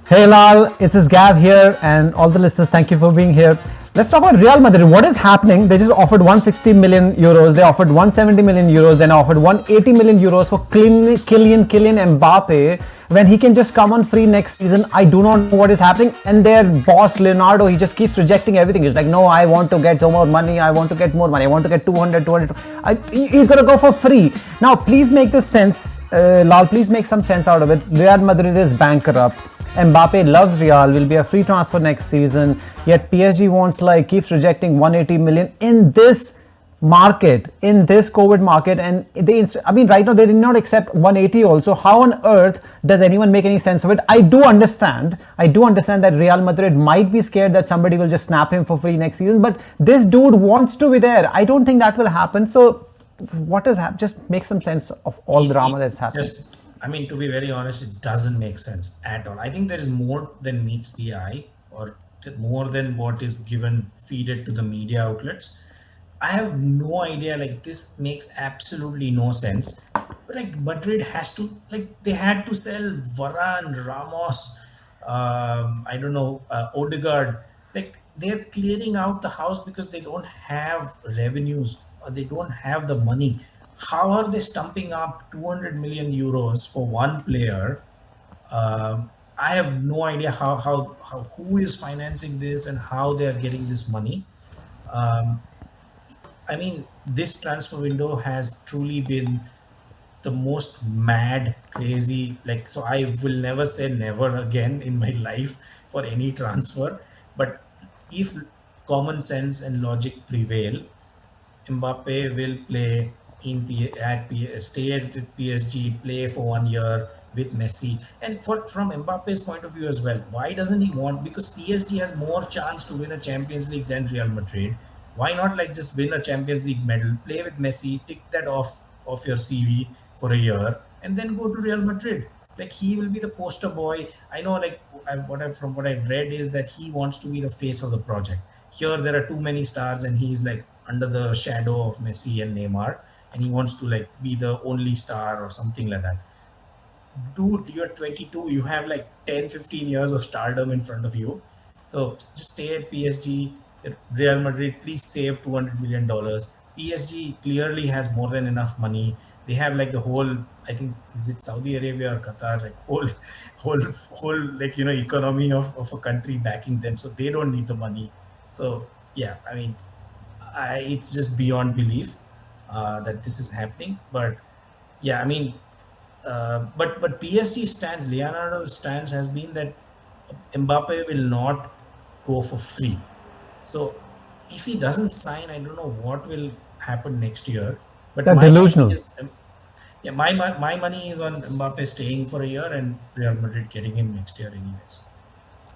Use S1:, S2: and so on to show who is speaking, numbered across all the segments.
S1: Hey Lal, it's his Gav here, and all the listeners, thank you for being here. Let's talk about Real Madrid. What is happening? They just offered 160 million euros, they offered 170 million euros, then offered 180 million euros for Kylian Mbappe when he can just come on free next season. I do not know what is happening. And their boss Leonardo, he just keeps rejecting everything. He's like, no, I want to get some more money, I want to get more money, I want to get 200. He's going to go for free. Now, please make this sense, Lal, please make some sense out of it. Real Madrid is bankrupt. Mbappe loves Real, will be a free transfer next season, yet PSG wants keeps rejecting 180 million in this market, in this COVID market, and right now they did not accept 180 also. How on earth does anyone make any sense of it? I do understand that Real Madrid might be scared that somebody will just snap him for free next season, but this dude wants to be there. I don't think that will happen. So what has happened? Just make some sense of all the drama that's happening.
S2: To be very honest, it doesn't make sense at all. I think there is more than meets the eye, or more than what is feeded to the media outlets. I have no idea. This makes absolutely no sense. But Madrid has to, they had to sell Varane, Ramos, I don't know, Odegaard. They're clearing out the house because they don't have revenues, or they don't have the money. How are they stumping up 200 million euros for one player? I have no idea how who is financing this and how they are getting this money. Um, this transfer window has truly been the most mad, crazy. So I will never say never again in my life for any transfer. But if common sense and logic prevail, Mbappe will play stay with PSG, play for 1 year with Messi. And from Mbappe's point of view as well, why doesn't he want? Because PSG has more chance to win a Champions League than Real Madrid. Why not just win a Champions League medal, play with Messi, tick that off your CV for a year, and then go to Real Madrid? He will be the poster boy. I know, from what I've read is that he wants to be the face of the project. Here there are too many stars, and he's under the shadow of Messi and Neymar, and he wants to be the only star or something like that. Dude, you're 22, you have 10, 15 years of stardom in front of you. So just stay at PSG. Real Madrid, please save $200 million. PSG clearly has more than enough money. They have the whole, I think, is it Saudi Arabia or Qatar, whole economy of a country backing them. So they don't need the money. So yeah, it's just beyond belief that this is happening. But yeah, but PSG stance, Leonardo's stance has been that Mbappe will not go for free. So if he doesn't sign, I don't know what will happen next year. But
S1: They're
S2: my
S1: delusional.
S2: money is, my money is on Mbappe staying for a year and Real Madrid getting him next year anyways.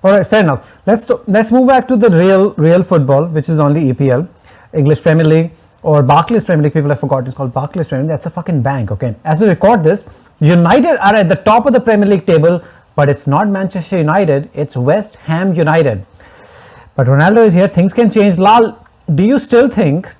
S1: All right, fair enough. Let's move back to the real football, which is only EPL, English Premier League, or Barclays Premier League. People have forgotten it's called Barclays Premier League. That's a fucking bank. Okay, as we record this, United are at the top of the Premier League table, but it's not Manchester United. It's West Ham United. But Ronaldo is here. Things can change. Lal, do you still think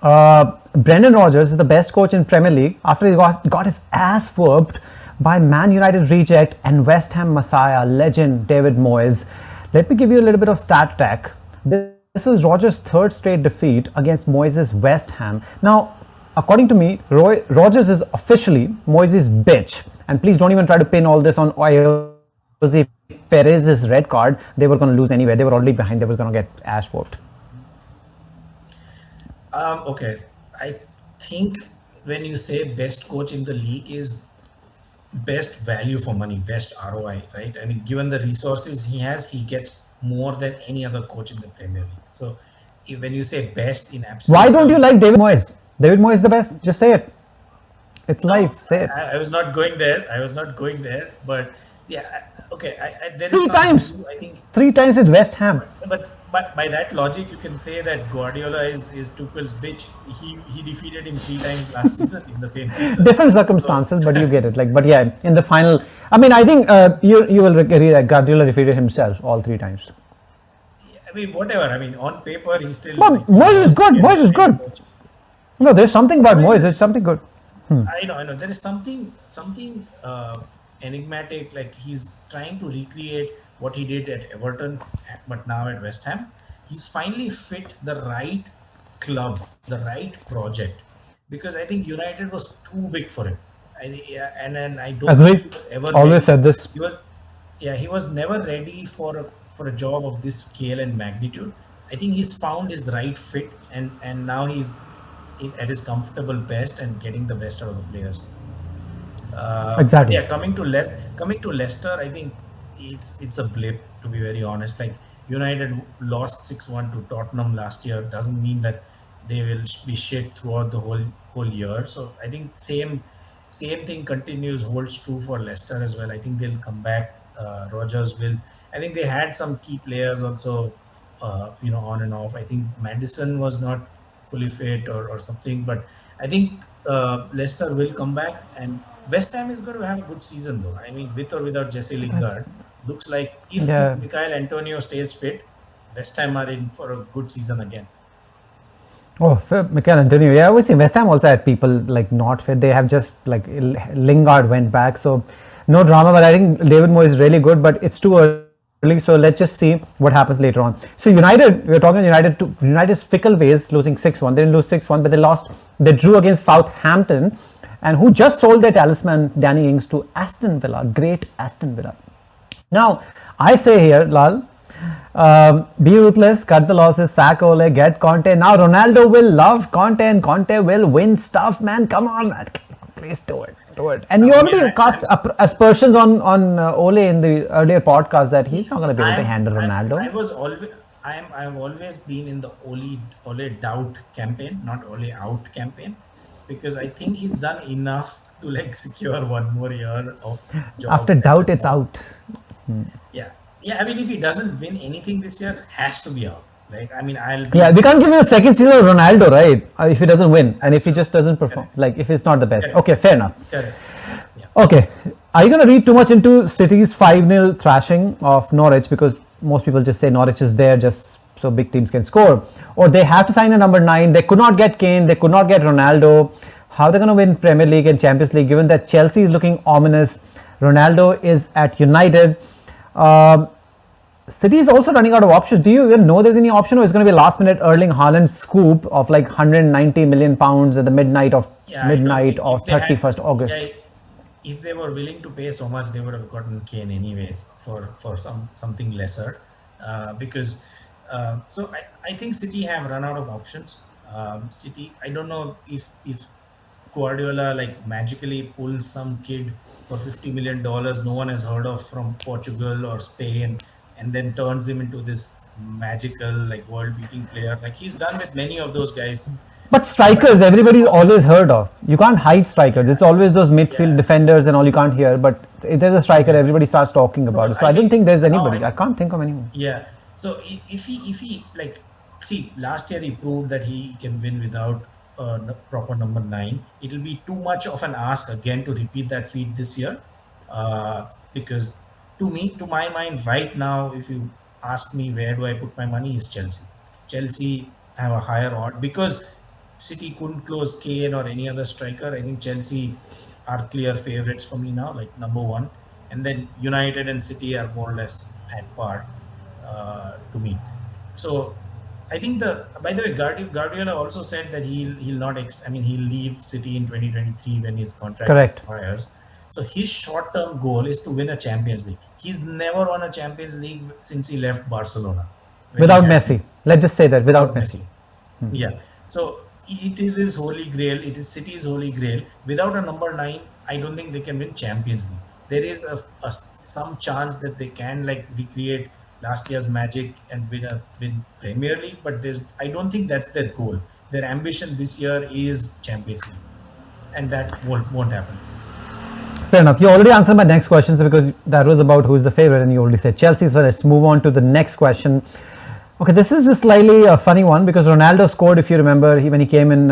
S1: Brendan Rodgers is the best coach in Premier League after he got his ass whooped by Man United reject and West Ham messiah legend David Moyes? Let me give you a little bit of stat attack. This was Rodgers' third straight defeat against Moyes' West Ham. Now, according to me, Rodgers is officially Moyes' bitch. And please don't even try to pin all this on Jose Perez's red card. They were going to lose anyway. They were already behind. They were going to get ass whooped.
S2: Okay, I think when you say best coach in the league is best value for money, best ROI, right? Given the resources he has, he gets more than any other coach in the Premier League. So when you say best in absolute,
S1: why don't you like David Moyes? David Moyes is the best. Just say it. It's life. Say it.
S2: I was not going there. But yeah, okay. There is
S1: Three times.
S2: I think
S1: 3 times with West Ham.
S2: But by that logic, you can say that Guardiola is Tuchel's bitch. He defeated him 3 times last season in the same season.
S1: Different circumstances, but you get it. But yeah, in the final, I think you will agree that Guardiola defeated himself all 3 times.
S2: Whatever. On paper, he's still.
S1: But Moyes is good. Moyes is good. No, there's something about Moyes. It's something good.
S2: I know. There is something enigmatic. Like he's trying to recreate what he did at Everton, but now at West Ham. He's finally fit the right club, the right project, because I think United was too big for him. Yeah, and then I don't think he
S1: Agreed.
S2: was ever
S1: Always
S2: ready.
S1: said this.
S2: He was, yeah, he was never ready for a job of this scale and magnitude. I think he's found his right fit, and now he's at his comfortable best and getting the best out of the players. But
S1: Exactly.
S2: yeah, coming to Leicester, I think it's a blip, to be very honest. Like United lost 6-1 to Tottenham last year doesn't mean that they will be shit throughout the whole year. So I think same thing continues, holds true for Leicester as well. I think they'll come back. Rogers will. I think they had some key players also, on and off. I think Madison was not fully fit or something, but I think Leicester will come back, and West Ham is going to have a good season though. I mean, with or without Jesse Lingard, looks like if
S1: Yeah.
S2: Mikhail Antonio stays fit, West Ham are in for a good season again.
S1: Oh, Mikel Antonio. Yeah, we see West Ham also had people like not fit. They have just like Lingard went back, so no drama. But I think David Moyes is really good, but it's too early. So let's just see what happens later on. So United, we're talking United. To United's fickle ways, losing 6-1. They didn't lose 6-1, but they lost. They drew against Southampton, and who just sold their talisman Danny Ings to Aston Villa. Great Aston Villa. Now, I say here, Lal, be ruthless, cut the losses, sack Ole, get Conte. Now, Ronaldo will love Conte and Conte will win stuff, man. Come on, man. Please do it. Do it. And you
S2: I mean,
S1: already cast aspersions on Ole in the earlier podcast that he's not going to be able to handle Ronaldo.
S2: I was always I've always been in the Ole doubt campaign, not Ole out campaign, because I think he's done enough to like secure one more year of
S1: After
S2: job at the
S1: doubt, it's
S2: top.
S1: out.
S2: Yeah, yeah. I mean, if he doesn't win anything this year, has to be out. Like, I mean, I'll
S1: Yeah,
S2: be
S1: we can't give you a second season of Ronaldo, right? If he doesn't win and if he just doesn't perform,
S2: correct,
S1: like if he's not the best.
S2: correct,
S1: Okay, fair enough.
S2: correct. Yeah.
S1: Okay, are you going to read too much into City's 5-0 thrashing of Norwich, because most people just say Norwich is there just so big teams can score, or they have to sign a number 9? They could not get Kane, they could not get Ronaldo. How are they going to win Premier League and Champions League given that Chelsea is looking ominous? Ronaldo is at United. Um, City is also running out of options. Do you even know there's any option, or is going to be a last minute Erling Haaland scoop of like 190 million pounds at the
S2: Yeah, I don't think if
S1: of
S2: they had,
S1: 31st August?
S2: yeah, if they were willing to pay so much, they would have gotten Kane anyways for something lesser. Because so I think City have run out of options. City, I don't know if Guardiola like magically pulls some kid for $50 million no one has heard of from Portugal or Spain, and then turns him into this magical like world beating player. Like he's done with many of those guys,
S1: But
S2: but
S1: strikers, everybody's always heard of. You can't hide strikers.
S2: yeah,
S1: It's always those midfield
S2: yeah.
S1: defenders and all you can't hear. But if there's a striker, everybody starts talking
S2: So,
S1: about it.
S2: but
S1: So
S2: I
S1: I don't
S2: think
S1: think there's
S2: now
S1: anybody. I can't think of anyone.
S2: yeah. So if he like, see, last year he proved that he can win without a proper number 9. It'll be too much of an ask again to repeat that feat this year, because to my mind, right now, if you ask me where do I put my money, is Chelsea. Chelsea have a higher odd because City couldn't close Kane or any other striker. I think Chelsea are clear favorites for me now, like number one, and then United and City are more or less at par to me. So I think by the way, Guardiola also said that he'll not I mean he'll leave City in 2023 when his contract
S1: Correct.
S2: expires. So his short-term goal is to win a Champions League. He's never won a Champions League since he left Barcelona when he
S1: Without
S2: had
S1: Messi. Let's just say that without
S2: without
S1: Messi.
S2: Messi. Yeah. So it is his holy grail. It is City's holy grail. Without a number 9, I don't think they can win Champions League. There is some chance that they can like recreate last year's magic and win Premier League, but there's I don't think that's their goal. Their ambition this year is Champions League, and that won't happen.
S1: Fair enough. You already answered my next question, so because that was about who's the favorite, and you already said Chelsea. So let's move on to the next question. Okay, this is a slightly funny one because Ronaldo scored. If you remember, when he came in,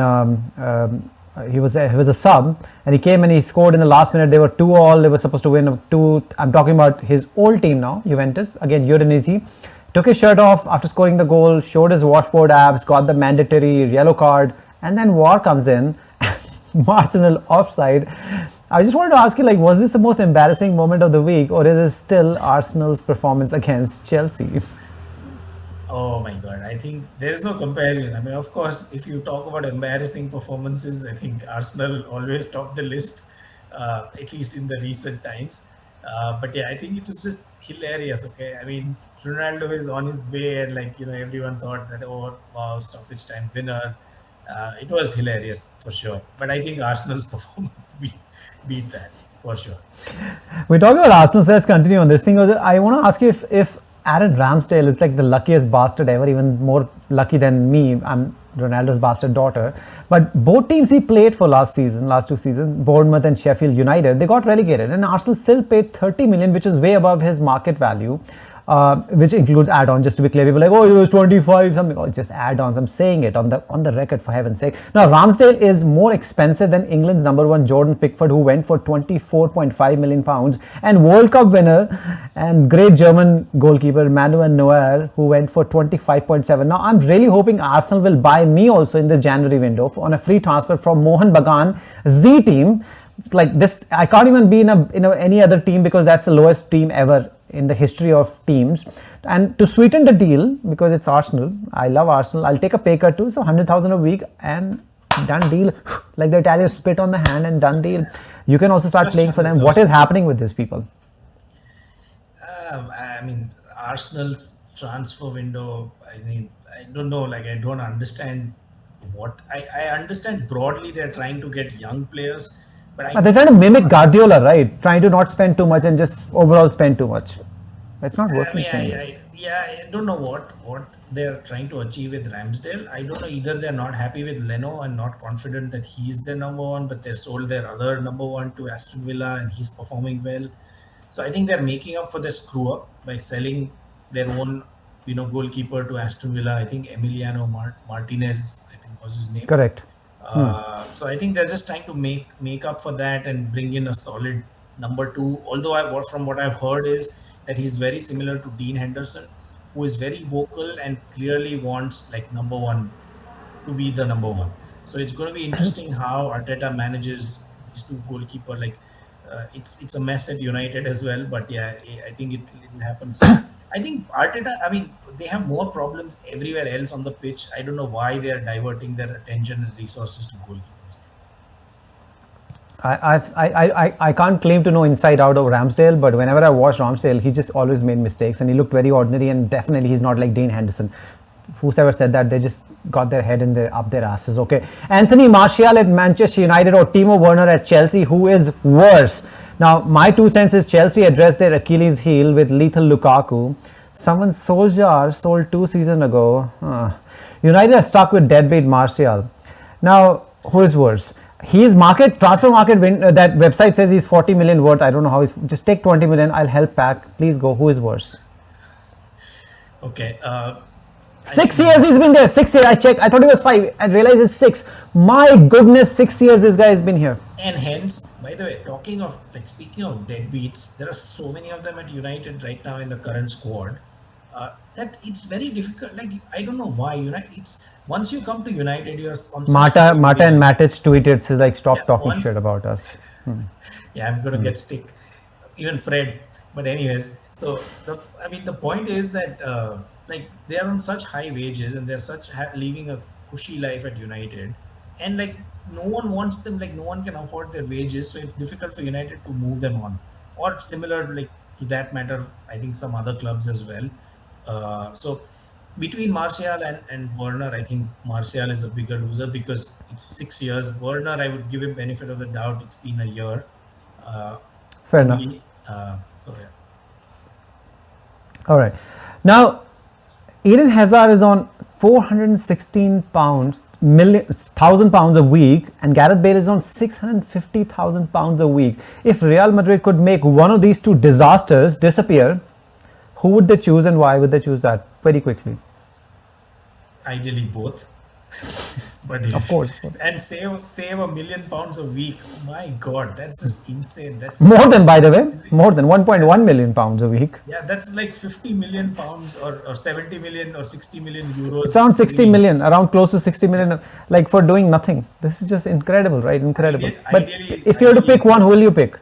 S1: he was a sub, and he came and he scored in the last minute. They were 2-2. They were supposed to win 2. I'm talking about his old team now, Juventus. Again, Udinese. Took his shirt off after scoring the goal, showed his washboard abs, got the mandatory yellow card, and then VAR comes in, marginal offside, I just wanted to ask you, like, was this the most embarrassing moment of the week, or is it still Arsenal's performance against Chelsea?
S2: Oh my God. I think there's no comparison. I mean, of course, if you talk about embarrassing performances, I think Arsenal always top the list, at least in the recent times. But yeah, I think it was just hilarious. Okay. I mean, Ronaldo is on his way, and like, everyone thought that, oh, wow, stoppage time winner. It was hilarious for sure. But I think Arsenal's performance beat that for sure.
S1: We're talking about Arsenal, so let's continue on this thing. I want to ask you if Aaron Ramsdale is like the luckiest bastard ever, even more lucky than me. I'm Ronaldo's bastard daughter. But both teams he played for last two seasons, Bournemouth and Sheffield United, they got relegated, and Arsenal still paid 30 million, which is way above his market value. Which includes add-ons. Just to be clear, people are like, oh, it was 25 something. Oh, it's just add-ons. I'm saying it on the record, for heaven's sake. Now, Ramsdale is more expensive than England's number one Jordan Pickford, who went for 24.5 million pounds, and World Cup winner and great German goalkeeper Manuel Neuer, who went for 25.7. Now, I'm really hoping Arsenal will buy me also in this January window on a free transfer from Mohan Bagan Z team. It's like this, I can't even be in any other team, because that's the lowest team ever in the history of teams. And to sweeten the deal, because it's Arsenal, I love Arsenal, I'll take a pay cut too, so 100,000 a week and done deal. Like the Italians, spit on the hand and done deal. You can also start
S2: Just
S1: playing for them. What is happening with these people?
S2: I mean, Arsenal's transfer window, I mean, I don't know, like, I don't understand I understand broadly they're trying to get young players, but
S1: They're trying to mimic Guardiola, right? Trying to not spend too much and just overall spend too much. It's not
S2: I
S1: working
S2: mean,
S1: same way.
S2: I don't know what they're trying to achieve with Ramsdale. I don't know, either they're not happy with Leno and not confident that he's their number one, but they sold their other number one to Aston Villa and he's performing well. So I think they're making up for their screw up by selling their own, goalkeeper to Aston Villa. I think Emiliano Martinez, I think was his name.
S1: Correct.
S2: So I think they're just trying to make up for that and bring in a solid number two. Although from what I've heard is that he's very similar to Dean Henderson, who is very vocal and clearly wants like number one to be the number one. So it's going to be interesting how Arteta manages these two goalkeeper. Like it's a mess at United as well, but yeah, I think it'll happen soon. I think Arteta. I mean, they have more problems everywhere else on the pitch. I don't know why they are diverting their attention and resources to goalkeepers.
S1: I can't claim to know inside out of Ramsdale, but whenever I watched Ramsdale, he just always made mistakes and he looked very ordinary, and definitely he's not like Dean Henderson. Whoever said that, they just got their head up their asses. Okay, Anthony Martial at Manchester United or Timo Werner at Chelsea, who is worse? Now, my 2 cents is Chelsea addressed their Achilles heel with lethal Lukaku. Someone Solskjaer sold 2 seasons ago. United are stuck with deadbeat Martial. Now, who is worse? His transfer market that website says he's 40 million worth. I don't know how he's. Just take 20 million. I'll help back. Please go. Who is worse?
S2: Okay.
S1: 6 years he's been there. 6 years. I checked. I thought it was 5. I realized it's 6. My goodness, 6 years this guy has been here.
S2: And hence, by the way, speaking of deadbeats, there are so many of them at United right now in the current squad that it's very difficult. Like, I don't know why United. It's once you come to United, you're on
S1: Marta and Matic tweeted, says like, stop talking shit about us.
S2: Yeah, I'm gonna get stick. Even Fred. But anyways, so the point is that like they are on such high wages and they're leaving a cushy life at United, and like no one wants them. Like no one can afford their wages, so it's difficult for United to move them on. Or similar, like to that matter, I think some other clubs as well. So between Martial and Werner, I think Martial is a bigger loser because it's 6 years. Werner, I would give him benefit of the doubt. It's been a year.
S1: Fair enough.
S2: So yeah.
S1: All right. Now, Eden Hazard is on 416 pounds, £1,000 a week, and Gareth Bale is on 650,000 pounds a week. If Real Madrid could make one of these two disasters disappear, who would they choose and why would they choose that? Very quickly.
S2: Ideally both. But
S1: Of course.
S2: and save £1 million a week. My God, that's just insane. That's
S1: More than, by the way, more than 1.1 million pounds a week.
S2: yeah, that's like £50 million or 70 million or 60 million euros
S1: It's around 60
S2: savings.
S1: million, around close to 60 million, like for doing nothing. This is just incredible, right? Incredible. But if you have to pick one, who will you pick?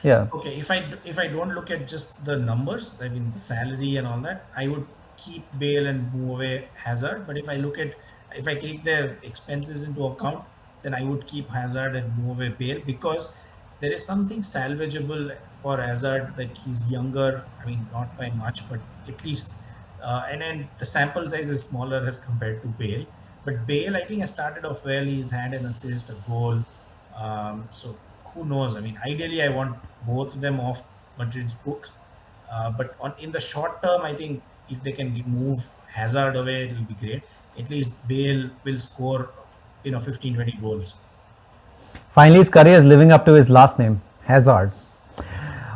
S1: Yeah.
S2: Okay, if I don't look at just the numbers, I mean the salary and all that, I would keep Bale and move away Hazard. But if I take their expenses into account, then I would keep Hazard and move away Bale, because there is something salvageable for Hazard. Like, he's younger. I mean, not by much, but at least, and then the sample size is smaller as compared to Bale. But Bale, I think, has started off well. He's had an assist, a goal. So who knows? I mean, ideally, I want both of them off Madrid's books. But in the short term, I think if they can move Hazard away, it will be great. At least Bale will score, 15, 20 goals.
S1: Finally, his career is living up to his last name, Hazard.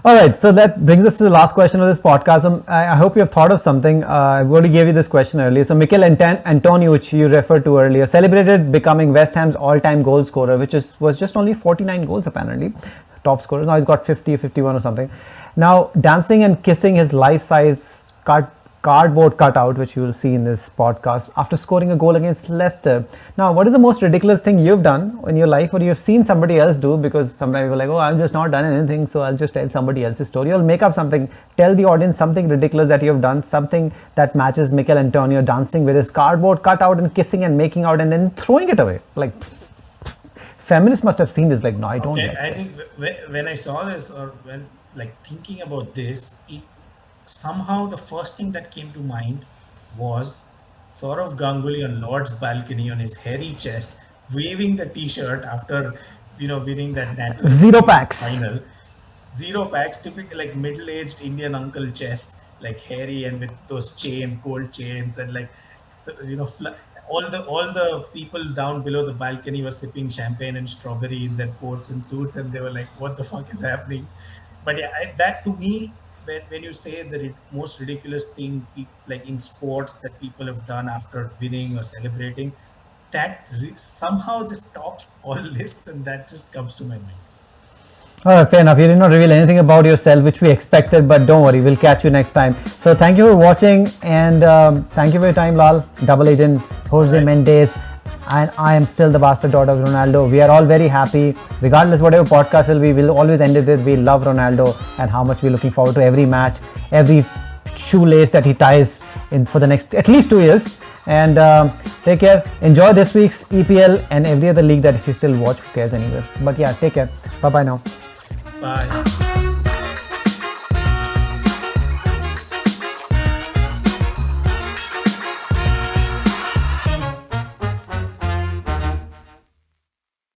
S1: All right, so that brings us to the last question of this podcast. I hope you have thought of something. I've already gave you this question earlier. So Mikel Antonio, which you referred to earlier, celebrated becoming West Ham's all-time goal scorer, which was just only 49 goals apparently. Top scorers. Now he's got 50, 51 or something. Now dancing and kissing his life-size cardboard cutout, which you will see in this podcast, after scoring a goal against Leicester. Now, what is the most ridiculous thing you've done in your life, or you've seen somebody else do? Because sometimes you're like, oh, I've just not done anything, so I'll just tell somebody else's story. You'll make up something, tell the audience something ridiculous that you've done, something that matches Mikel Antonio dancing with his cardboard cutout and kissing and making out and then throwing it away. Like, feminists must have seen this, like, no, I don't
S2: Okay,
S1: like
S2: I
S1: this.
S2: think when I saw this, or when, like, thinking about this, somehow the first thing that came to mind was Saurav Ganguly on Lord's balcony on his hairy chest, waving the T-shirt after winning that
S1: Zero
S2: National League
S1: packs.
S2: final. Zero packs, typical like middle-aged Indian uncle chest, like hairy and with those gold chains, and like all the people down below the balcony were sipping champagne and strawberry in their coats and suits, and they were like, "What the fuck is happening?" But yeah, that to me, when you say the most ridiculous thing, like in sports, that people have done after winning or celebrating, that somehow just tops all lists, and that just comes to my mind.
S1: All right, fair enough. You did not reveal anything about yourself, which we expected, but don't worry, we'll catch you next time. So thank you for watching, and thank you for your time, Lal, double agent Jose
S2: Right.
S1: Mendes, and I am still the bastard daughter of Ronaldo. We are all very happy, regardless whatever podcast will be. We'll always end it with we love Ronaldo and how much we're looking forward to every match, every shoelace that he ties in for the next at least 2 years. And take care. Enjoy this week's EPL and every other league that if you still watch, who cares anyway. But yeah, take care. Bye bye now.
S2: Bye.